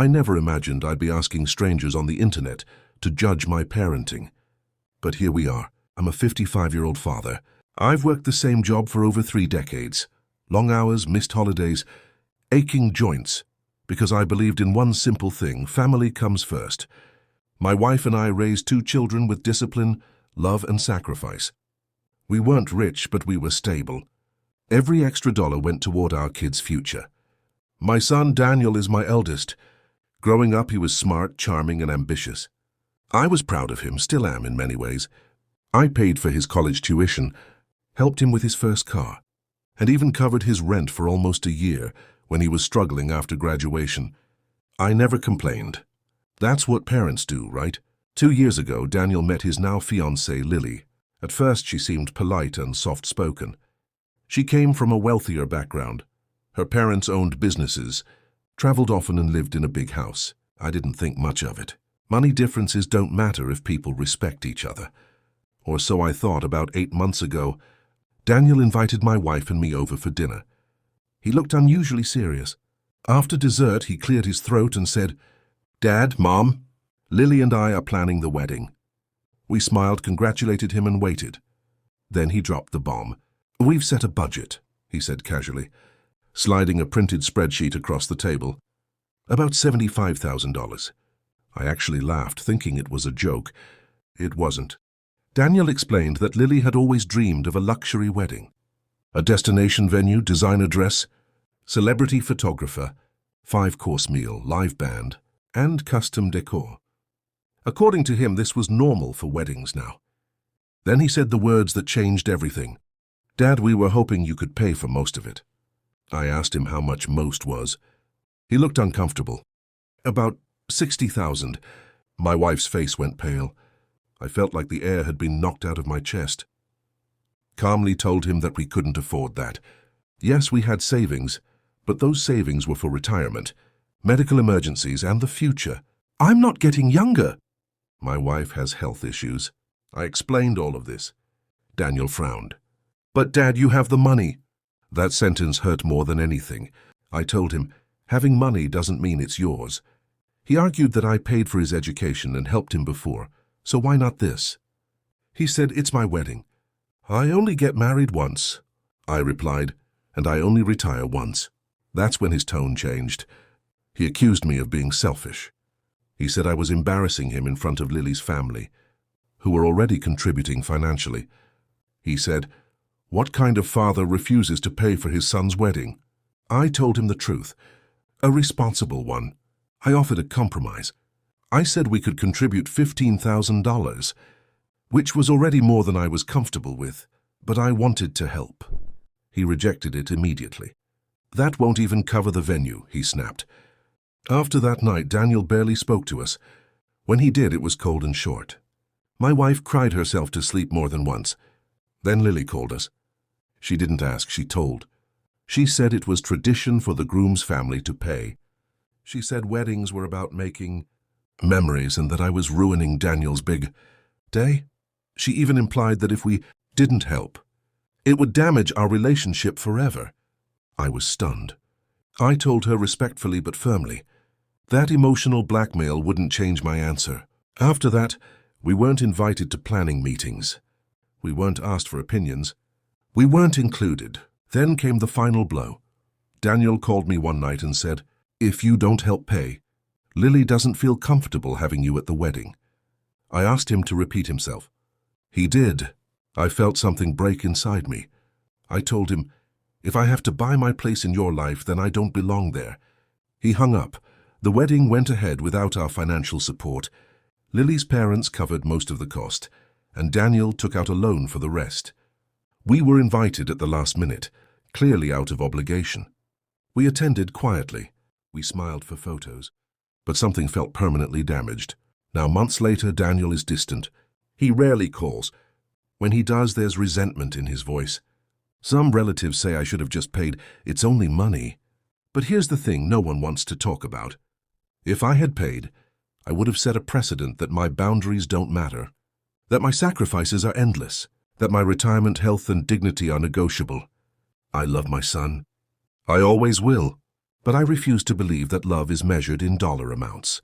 I never imagined I'd be asking strangers on the internet to judge my parenting. But here we are. I'm a 55-year-old father. I've worked the same job for over 3 decades. Long hours, missed holidays, aching joints, because I believed in one simple thing: family comes first. My wife and I raised 2 children with discipline, love, and sacrifice. We weren't rich, but we were stable. Every extra dollar went toward our kids' future. My son Daniel is my eldest. Growing up, he was smart, charming, and ambitious. I was proud of him, still am in many ways. I paid for his college tuition, helped him with his first car, and even covered his rent for almost a year when he was struggling after graduation. I never complained. That's what parents do, right? 2 years ago, Daniel met his now fiancée, Lily. At first, she seemed polite and soft-spoken. She came from a wealthier background. Her parents owned businesses, traveled often, and lived in a big house. I didn't think much of it. Money differences don't matter if people respect each other. Or so I thought. About 8 months ago, Daniel invited my wife and me over for dinner. He looked unusually serious. After dessert, he cleared his throat and said, "Dad, Mom, Lily and I are planning the wedding." We smiled, congratulated him, and waited. Then he dropped the bomb. "We've set a budget," he said casually, sliding a printed spreadsheet across the table. "About $75,000. I actually laughed, thinking it was a joke. It wasn't. Daniel explained that Lily had always dreamed of a luxury wedding. A destination venue, designer dress, celebrity photographer, 5-course meal, live band, and custom decor. According to him, this was normal for weddings now. Then he said the words that changed everything. "Dad, we were hoping you could pay for most of it." I asked him how much most was. He looked uncomfortable. "About 60,000. My wife's face went pale. I felt like the air had been knocked out of my chest. Calmly told him that we couldn't afford that. Yes, we had savings, but those savings were for retirement, medical emergencies, and the future. "I'm not getting younger." "My wife has health issues." I explained all of this. Daniel frowned. "But Dad, you have the money." That sentence hurt more than anything. I told him, having money doesn't mean it's yours. He argued that I paid for his education and helped him before, so why not this? He said, "It's my wedding. I only get married once." I replied, "And I only retire once." That's when his tone changed. He accused me of being selfish. He said I was embarrassing him in front of Lily's family, who were already contributing financially. He said, "What kind of father refuses to pay for his son's wedding?" I told him the truth, a responsible one. I offered a compromise. I said we could contribute $15,000, which was already more than I was comfortable with, but I wanted to help. He rejected it immediately. "That won't even cover the venue," he snapped. After that night, Daniel barely spoke to us. When he did, it was cold and short. My wife cried herself to sleep more than once. Then Lily called us. She didn't ask, she told. She said it was tradition for the groom's family to pay. She said weddings were about making memories and that I was ruining Daniel's big day. She even implied that if we didn't help, it would damage our relationship forever. I was stunned. I told her respectfully but firmly. That emotional blackmail wouldn't change my answer. After that, we weren't invited to planning meetings. We weren't asked for opinions. We weren't included. Then came the final blow. Daniel called me one night and said, "If you don't help pay, Lily doesn't feel comfortable having you at the wedding." I asked him to repeat himself. He did. I felt something break inside me. I told him, "If I have to buy my place in your life, then I don't belong there." He hung up. The wedding went ahead without our financial support. Lily's parents covered most of the cost, and Daniel took out a loan for the rest. We were invited at the last minute, clearly out of obligation. We attended quietly. We smiled for photos. But something felt permanently damaged. Now, months later, Daniel is distant. He rarely calls. When he does, there's resentment in his voice. Some relatives say I should have just paid. It's only money. But here's the thing no one wants to talk about. If I had paid, I would have set a precedent that my boundaries don't matter, that my sacrifices are endless, that my retirement, health, and dignity are negotiable. I love my son. I always will. But I refuse to believe that love is measured in dollar amounts.